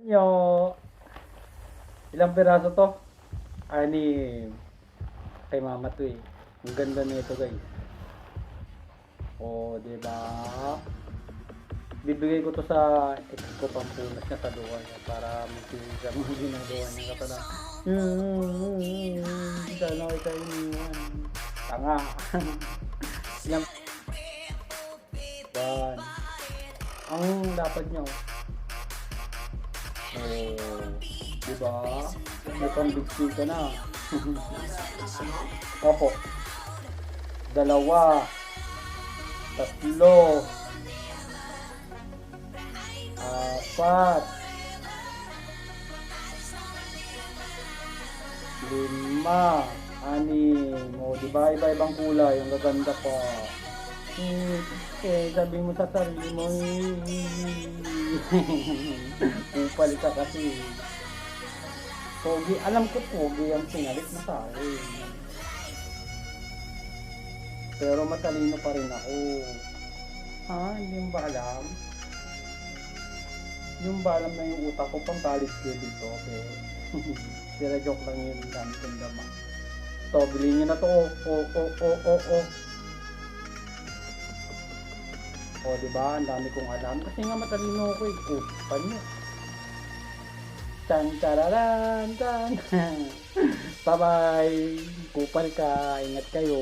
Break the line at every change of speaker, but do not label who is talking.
Nyo. Ilang piraso to? Anim. Kay mama to eh. Ang ganda nito guys. Oh, di ba? Bibigay ko to sa ex ko pampunas niya sa duwa niya para magpisa mo ginagawa niya kapala. Sana ko kayo niyan. Tanga. Ilang ban. Ang dapat niyo. Oh, di ba? May pambigsin ka na. Opo. Dalawa. Tatlo. Apat. Lima. Anim. O, di ba? Iba-ibang kulay. Ang gaganda pa. Sabi mo sa sarili mo, upal ka kasi. Pogi, alam ko pogi ang pinalit mo sa akin. Pero matalino pa rin ako. Hindi mo ba alam? Yung ba alam na yung utak ko pang college level to, okay? Sira joke lang yun, dami kong dama. To, bilhin nyo na to, O, diba? Ang dami kong alam. Kasi nga matalino ako eh. Panyo. Tan tararan tan. Bye-bye. Kupal ka. Ingat kayo.